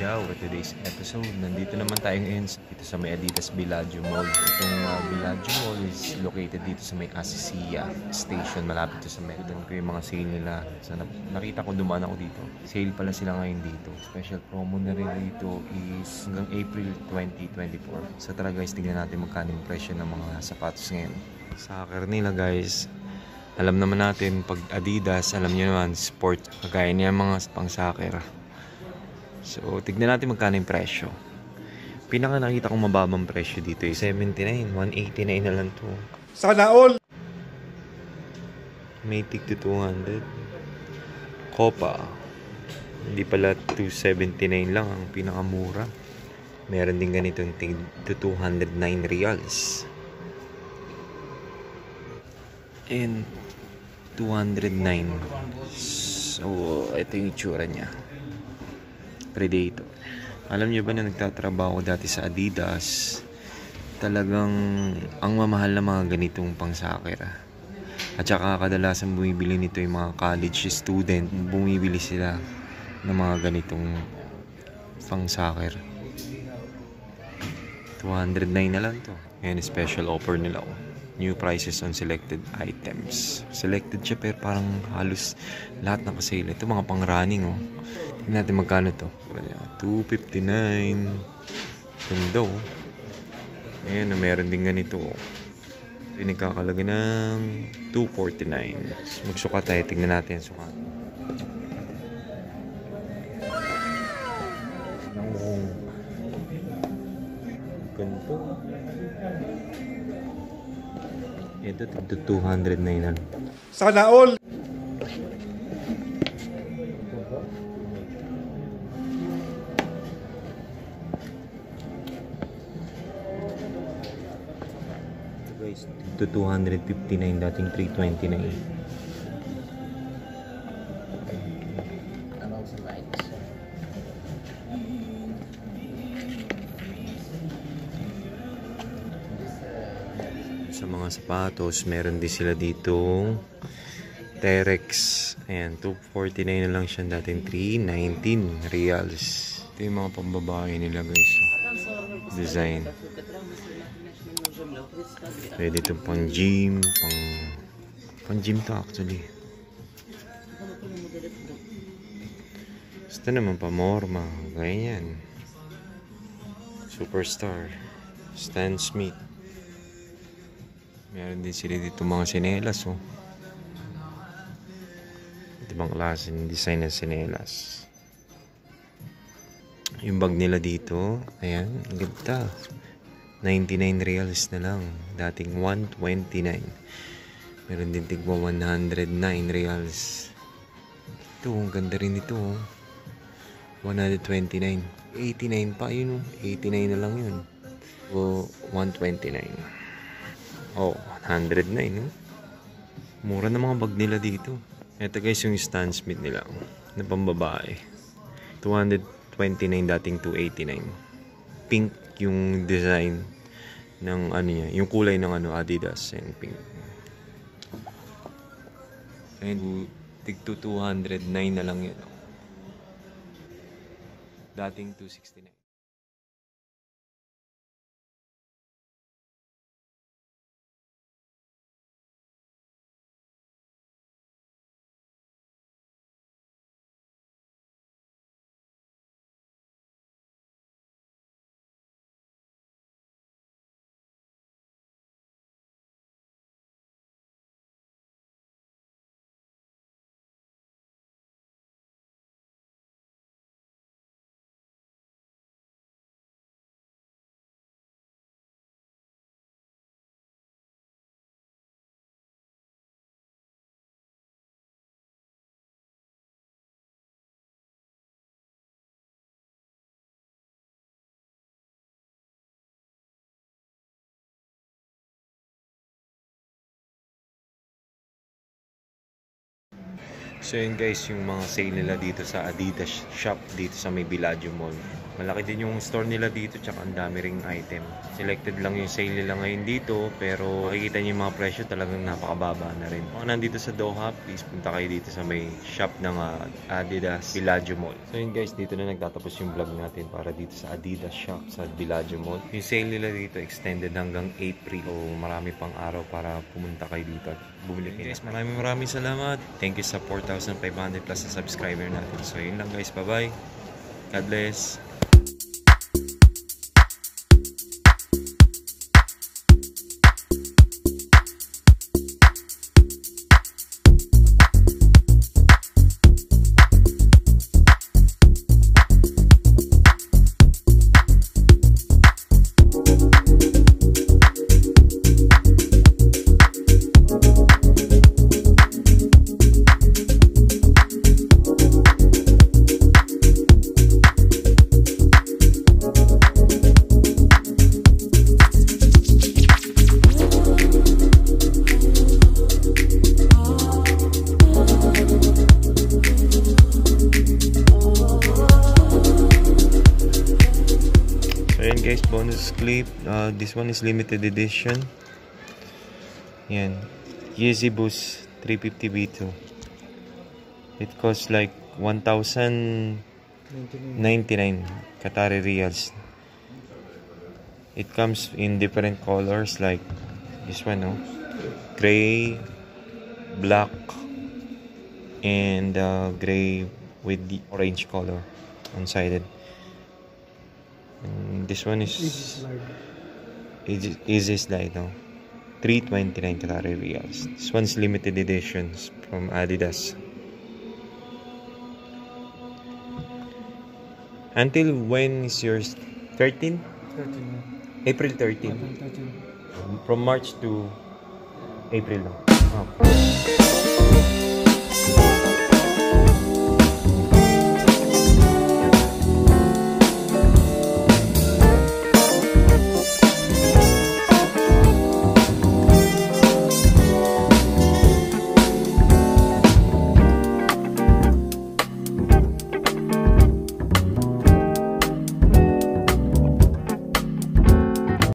araw. For today's episode, nandito naman tayo ngayon dito sa may Adidas Bellagio Mall. Itong Bellagio Mall is located dito sa may Asisia Station. Malapit to sa Medan ko yung mga sale nila. So, nakita ko dumaan ako dito. Sale pala sila ngayon dito. Special promo na rin dito is hanggang April 2024. So tara guys, tignan natin magkano yung presyo ng mga sapatos ngayon. Soccer nila guys. Alam naman natin, pag Adidas, alam nyo naman, sport. Kagaya niya mga pang-soccer. So, tignan natin magkano yung presyo. Pinaka nakita kong mababang presyo dito ay 79, 189 na lang to. Sana all! May tig to 200. Copa. Hindi pala 279 lang ang pinakamura. Meron din ganitong tig to 209 reals. And 209. So, ito yung itsura niya. Predator. Alam niyo ba na nagtatrabaho dati sa Adidas, talagang ang mamahal na mga ganitong pang-soccer. At saka kadalasan bumibili nito yung mga college student. Bumibili sila ng mga ganitong pang-soccer. 209 na lang to. Ayan, special offer nila. New prices on selected items. Selected siya pero parang halos lahat nakasale. Ito mga pang-running oh. Tingnan natin magkano to. 259. Ganda oh. Ayan, meron din ganito oh. Ito yung nagkakalaga ng 249. Magsuka tayo. Tingnan natin yung suka. Ganito. Ito 209 na lang. Sana all! Guys, ito 259, dating 329. Sa mga sapatos, meron din sila dito Terex. Ayan, 249 na lang siya, dating 319 reals. Ito yung mga pambabae nila guys. Design. Pwede ito pang gym, pang gym to actually. Ito naman pa Morma, ganyan. Superstar, Stan Smith. Meron din sila dito mga sinelas oh. Ibang klase ng design ng sinelas. Yung bag nila dito, ayan, ang ganda. 99 reals na lang, dating 129. Meron din tigwa 109 reals. Ito, ang ganda rin ito oh. 129. 89 pa yun oh. 89 na lang yun. O 129. Oh, 109 no? Mura na mga bag nila dito. Ito guys yung Stan Smith nila na pambabae. 229 dating 289. Pink yung design ng ano niya, yung kulay ng ano Adidas, yung pink. And tig 209 na lang yun. Dating 269. So yun guys, yung mga sale nila dito sa Adidas shop dito sa may Bellagio Mall. Malaki din yung store nila dito, tsaka ang dami ring item. Selected lang yung sale nila ngayon dito, pero makikita niyo yung mga presyo talagang napakababa na rin. Kung nandito sa Doha, please punta kayo dito sa may shop ng Adidas Bellagio Mall. So yun guys, dito na nagtatapos yung vlog natin para dito sa Adidas shop sa Bellagio Mall. Yung sale nila dito extended hanggang April. So marami pang araw para pumunta kayo dito at bumili kayo. Guys, maraming salamat. Thank you sa 4,500 plus na subscriber natin. So yun lang guys, bye-bye. God bless. Ayan guys, bonus clip. This one is limited edition. Yan. Yeezy Boost 350 V2. It costs like 1,099 Qatari Riyals. It comes in different colors like this one, no? Gray, black, and gray with the orange color unsided. And this one is Easy Slide, no? 329 Qatari Riyals. This one's limited editions from Adidas. Until when is yours? 13? 13. April 13. 13. From March to April, no? Oh.